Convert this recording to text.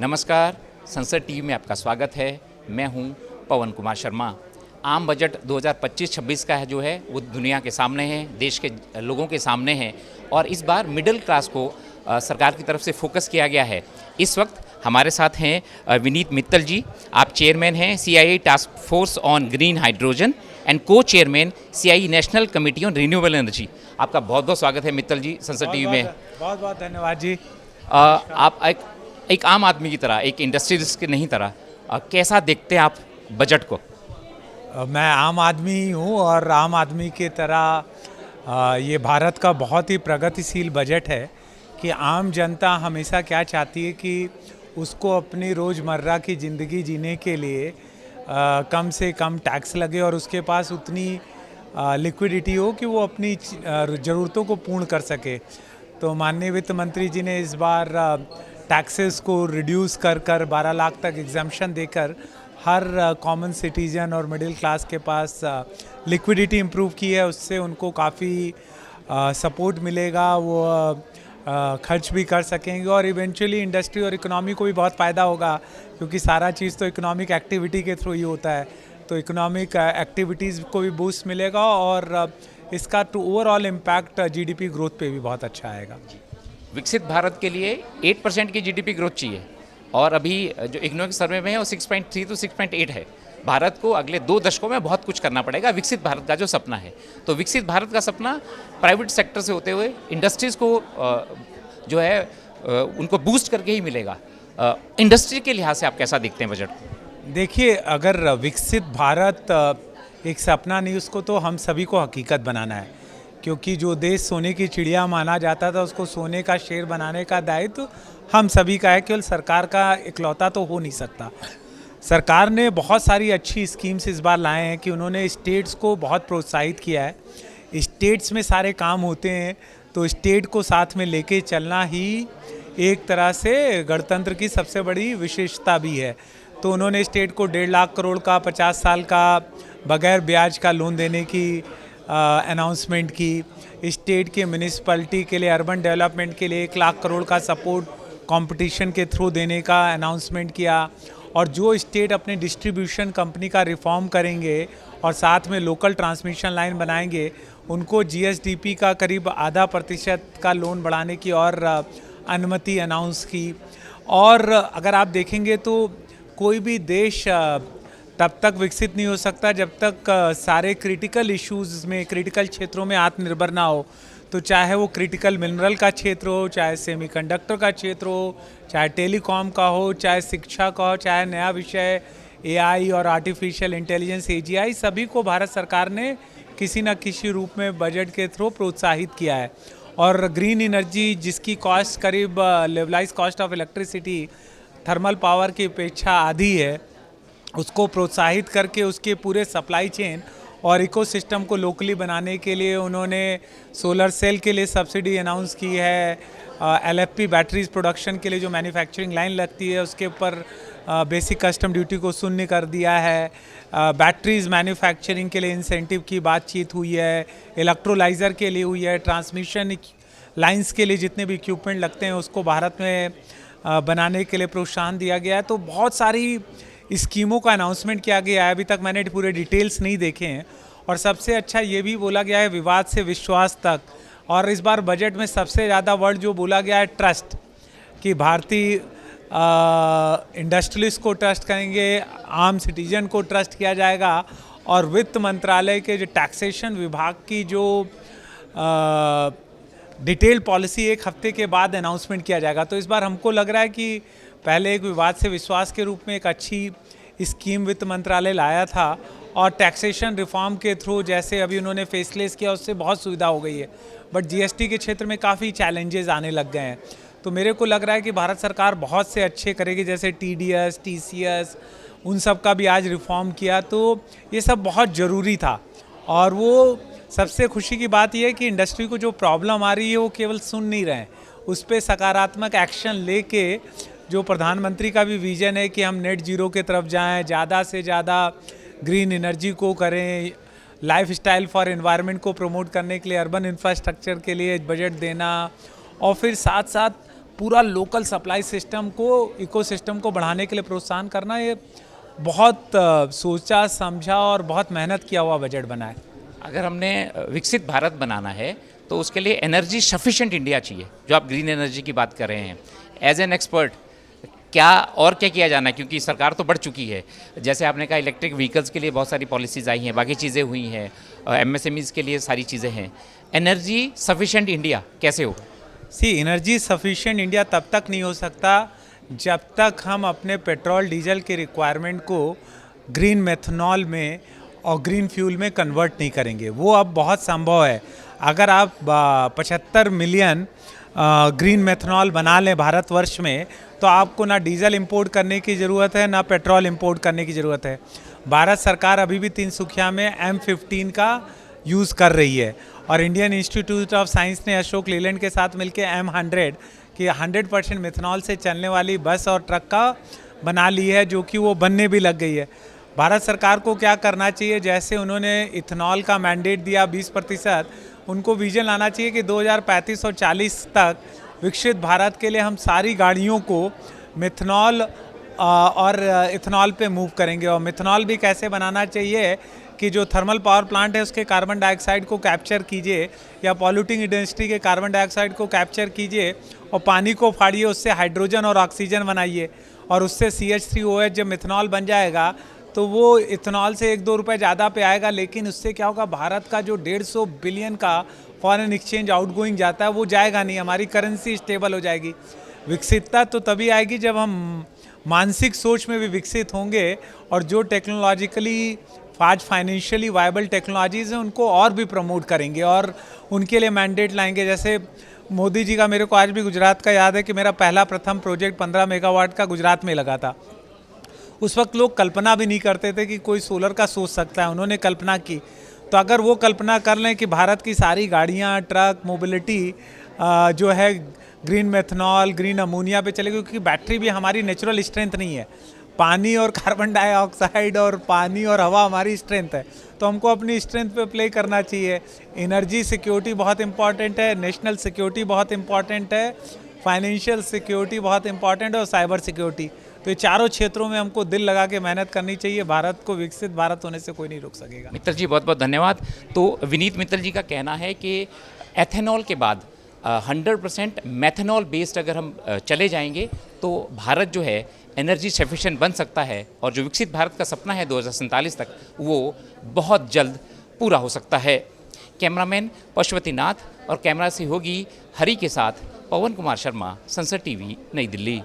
नमस्कार, संसद टीवी में आपका स्वागत है। मैं हूं पवन कुमार शर्मा। आम बजट 2025-26 का है जो है वो दुनिया के सामने है, देश के लोगों के सामने है और इस बार मिडिल क्लास को सरकार की तरफ से फोकस किया गया है। इस वक्त हमारे साथ हैं विनीत मित्तल जी। आप चेयरमैन हैं CII task force on green hydrogen and co chairman CII national committee on renewable energy. आपका बहुत बहुत स्वागत है मित्तल जी संसद टीवी में। बहुत बहुत धन्यवाद जी। आप एक आम आदमी की तरह, एक इंडस्ट्रियलिस्ट की नहीं तरह कैसा देखते हैं आप बजट को? मैं आम आदमी हूँ और आम आदमी की तरह ये भारत का बहुत ही प्रगतिशील बजट है कि आम जनता हमेशा क्या चाहती है कि उसको अपनी रोज़मर्रा की ज़िंदगी जीने के लिए कम से कम टैक्स लगे और उसके पास उतनी लिक्विडिटी हो कि वो अपनी ज़रूरतों को पूर्ण कर सके। तो माननीय वित्त मंत्री जी ने इस बार टैक्सेस को रिड्यूस कर 12 लाख तक एग्जाम्पशन देकर हर कॉमन सिटीजन और मिडिल क्लास के पास लिक्विडिटी इम्प्रूव की है। उससे उनको काफ़ी सपोर्ट मिलेगा, वो खर्च भी कर सकेंगे और इवेंचुअली इंडस्ट्री और इकोनॉमी को भी बहुत फ़ायदा होगा क्योंकि सारा चीज़ तो इकोनॉमिक एक्टिविटी के थ्रू ही होता है। तो इकोनॉमिक एक्टिविटीज़ को भी बूस्ट मिलेगा और इसका ओवरऑल इम्पैक्ट GDP ग्रोथ पे भी बहुत अच्छा आएगा। विकसित भारत के लिए 8% की GDP ग्रोथ चाहिए और अभी जो इकोनॉमिक सर्वे में है वो 6.3 to 6.8 है। भारत को अगले 2 दशकों में बहुत कुछ करना पड़ेगा विकसित भारत का जो सपना है। तो विकसित भारत का सपना प्राइवेट सेक्टर से होते हुए इंडस्ट्रीज़ को जो है उनको बूस्ट करके ही मिलेगा। इंडस्ट्री के लिहाज से आप कैसा देखते हैं बजट को? देखिए, अगर विकसित भारत एक सपना नहीं, उसको तो हम सभी को हकीकत बनाना है क्योंकि जो देश सोने की चिड़िया माना जाता था उसको सोने का शेर बनाने का दायित्व हम सभी का है। केवल सरकार का इकलौता तो हो नहीं सकता। सरकार ने बहुत सारी अच्छी स्कीम्स इस बार लाए हैं कि उन्होंने स्टेट्स को बहुत प्रोत्साहित किया है। स्टेट्स में सारे काम होते हैं तो स्टेट को साथ में लेके चलना ही एक तरह से गणतंत्र की सबसे बड़ी विशेषता भी है। तो उन्होंने स्टेट को 1.5 लाख करोड़ का 50 साल का बगैर ब्याज का लोन देने की अनाउंसमेंट की। स्टेट के म्यूनिसिपैलिटी के लिए, अर्बन डेवलपमेंट के लिए 1 लाख करोड़ का सपोर्ट कंपटीशन के थ्रू देने का अनाउंसमेंट किया। और जो स्टेट अपने डिस्ट्रीब्यूशन कंपनी का रिफॉर्म करेंगे और साथ में लोकल ट्रांसमिशन लाइन बनाएंगे उनको GSDP का करीब 0.5% का लोन बढ़ाने की और अनुमति अनाउंस की। और अगर आप देखेंगे तो कोई भी देश तब तक विकसित नहीं हो सकता जब तक सारे क्रिटिकल इश्यूज़ में, क्रिटिकल क्षेत्रों में आत्मनिर्भर ना हो। तो चाहे वो क्रिटिकल मिनरल का क्षेत्र हो, चाहे सेमीकंडक्टर का क्षेत्र हो, चाहे टेलीकॉम का हो, चाहे शिक्षा का हो, चाहे नया विषय AI और आर्टिफिशियल इंटेलिजेंस AGI, सभी को भारत सरकार ने किसी न किसी रूप में बजट के थ्रू प्रोत्साहित किया है। और ग्रीन एनर्जी जिसकी कॉस्ट करीब levelized cost of electricity thermal power की अपेक्षा आधी है, उसको प्रोत्साहित करके उसके पूरे सप्लाई चेन और इकोसिस्टम को लोकली बनाने के लिए उन्होंने सोलर सेल के लिए सब्सिडी अनाउंस की है। LFP बैटरीज प्रोडक्शन के लिए जो मैन्युफैक्चरिंग लाइन लगती है उसके ऊपर बेसिक कस्टम ड्यूटी को शून्य कर दिया है। बैटरीज मैन्युफैक्चरिंग के लिए इंसेंटिव की बातचीत हुई है, इलेक्ट्रोलाइज़र के लिए हुई है, ट्रांसमिशन लाइंस के लिए जितने भी इक्विपमेंट लगते हैं उसको भारत में बनाने के लिए प्रोत्साहन दिया गया है। तो बहुत सारी स्कीमों का अनाउंसमेंट किया गया है। अभी तक मैंने पूरे डिटेल्स नहीं देखे हैं। और सबसे अच्छा ये भी बोला गया है विवाद से विश्वास तक। और इस बार बजट में सबसे ज़्यादा वर्ड जो बोला गया है ट्रस्ट, कि भारतीय इंडस्ट्रियलिस्ट को ट्रस्ट करेंगे, आम सिटीजन को ट्रस्ट किया जाएगा और वित्त मंत्रालय के जो टैक्सेशन विभाग की जो डिटेल पॉलिसी 1 हफ्ते के बाद अनाउंसमेंट किया जाएगा। तो इस बार हमको लग रहा है कि पहले एक विवाद से विश्वास के रूप में एक अच्छी स्कीम वित्त मंत्रालय लाया था और टैक्सेशन रिफॉर्म के थ्रू जैसे अभी उन्होंने फेसलेस किया उससे बहुत सुविधा हो गई है। बट GST के क्षेत्र में काफ़ी चैलेंजेस आने लग गए हैं। तो मेरे को लग रहा है कि भारत सरकार बहुत से अच्छे करेगी, जैसे TDS, TCS, उन सब का भी आज रिफॉर्म किया। तो ये सब बहुत ज़रूरी था। और वो सबसे खुशी की बात यह है कि इंडस्ट्री को जो प्रॉब्लम आ रही है वो केवल सुन नहीं रहे हैं, उस पर सकारात्मक एक्शन लेके जो प्रधानमंत्री का भी विजन है कि हम नेट जीरो के तरफ जाएं, ज़्यादा से ज़्यादा ग्रीन एनर्जी को करें, लाइफस्टाइल फॉर एनवायरनमेंट को प्रमोट करने के लिए अर्बन इंफ्रास्ट्रक्चर के लिए बजट देना और फिर साथ साथ पूरा लोकल सप्लाई सिस्टम को, इकोसिस्टम को बढ़ाने के लिए प्रोत्साहन करना, ये बहुत सोचा समझा और बहुत मेहनत किया हुआ बजट बना है। अगर हमने विकसित भारत बनाना है तो उसके लिए एनर्जी सफिशिएंट इंडिया चाहिए, जो आप ग्रीन एनर्जी की बात कर रहे हैं। एज एन एक्सपर्ट क्या और क्या किया जाना है, क्योंकि सरकार तो बढ़ चुकी है। जैसे आपने कहा इलेक्ट्रिक व्हीकल्स के लिए बहुत सारी पॉलिसीज़ आई हैं, बाकी चीज़ें हुई हैं, एमएसएमईज़ के लिए सारी चीज़ें हैं। एनर्जी सफिशिएंट इंडिया कैसे हो? एनर्जी सफिशिएंट इंडिया तब तक नहीं हो सकता जब तक हम अपने पेट्रोल डीजल के रिक्वायरमेंट को ग्रीन मेथनॉल में और ग्रीन फ्यूल में कन्वर्ट नहीं करेंगे। वो अब बहुत संभव है। अगर आप 75 मिलियन ग्रीन मेथनॉल बना लें भारतवर्ष में, तो आपको ना डीजल इंपोर्ट करने की ज़रूरत है, ना पेट्रोल इंपोर्ट करने की ज़रूरत है। भारत सरकार अभी भी तिनसुकिया में M15 का यूज़ कर रही है और इंडियन इंस्टीट्यूट ऑफ साइंस ने अशोक लीलैंड के साथ मिलकर M100 की 100% मेथनॉल से चलने वाली बस और ट्रक का बना ली है, जो कि वो बनने भी लग गई है। भारत सरकार को क्या करना चाहिए, जैसे उन्होंने इथेनॉल का मैंडेट दिया 20%, उनको विजन लाना चाहिए कि 2035 और 40 तक विकसित भारत के लिए हम सारी गाड़ियों को मेथनॉल और इथेनॉल पे मूव करेंगे। और मेथनॉल भी कैसे बनाना चाहिए कि जो थर्मल पावर प्लांट है उसके कार्बन डाइऑक्साइड को कैप्चर कीजिए, या पॉल्यूटिंग इंडस्ट्री के कार्बन डाइऑक्साइड को कैप्चर कीजिए और पानी को फाड़िए, उससे हाइड्रोजन और ऑक्सीजन बनाइए और उससे CH3OH जब मेथनॉल बन जाएगा तो वो इथेनॉल से 1-2 रुपये ज़्यादा पे आएगा। लेकिन उससे क्या होगा, भारत का जो 150 बिलियन का फॉरेन एक्सचेंज आउटगोइंग जाता है वो जाएगा नहीं, हमारी करेंसी स्टेबल हो जाएगी। विकसितता तो तभी आएगी जब हम मानसिक सोच में भी विकसित होंगे और जो टेक्नोलॉजिकली आज फाइनेंशियली वायबल टेक्नोलॉजीज़ हैं उनको और भी प्रमोट करेंगे और उनके लिए मैंडेट लाएंगे। जैसे मोदी जी का मेरे को आज भी गुजरात का याद है कि मेरा प्रथम प्रोजेक्ट 15 मेगावाट का गुजरात में लगा था। उस वक्त लोग कल्पना भी नहीं करते थे कि कोई सोलर का सोच सकता है, उन्होंने कल्पना की। तो अगर वो कल्पना कर लें कि भारत की सारी गाड़ियाँ, ट्रक, मोबिलिटी जो है ग्रीन मेथनॉल, ग्रीन अमोनिया पे चलेगी, क्योंकि बैटरी भी हमारी नेचुरल स्ट्रेंथ नहीं है। पानी और कार्बन डाइऑक्साइड और पानी और हवा हमारी स्ट्रेंथ है, तो हमको अपनी स्ट्रेंथ पे प्ले करना चाहिए। एनर्जी सिक्योरिटी बहुत इंपॉर्टेंट है, नेशनल सिक्योरिटी बहुत इंपॉर्टेंट है, फाइनेंशियल सिक्योरिटी बहुत इंपॉर्टेंट है और साइबर सिक्योरिटी। तो ये चारों क्षेत्रों में हमको दिल लगा के मेहनत करनी चाहिए। भारत को विकसित भारत होने से कोई नहीं रोक सकेगा। मित्तल जी बहुत बहुत धन्यवाद। तो विनीत मित्तल जी का कहना है कि एथेनॉल के बाद 100% मैथनॉल बेस्ड अगर हम चले जाएंगे तो भारत जो है एनर्जी सफिशिएंट बन सकता है और जो विकसित भारत का सपना है 2047 तक वो बहुत जल्द पूरा हो सकता है। कैमरामैन पशुपति नाथ और कैमरा से होगी हरी के साथ पवन कुमार शर्मा, संसद टीवी, नई दिल्ली।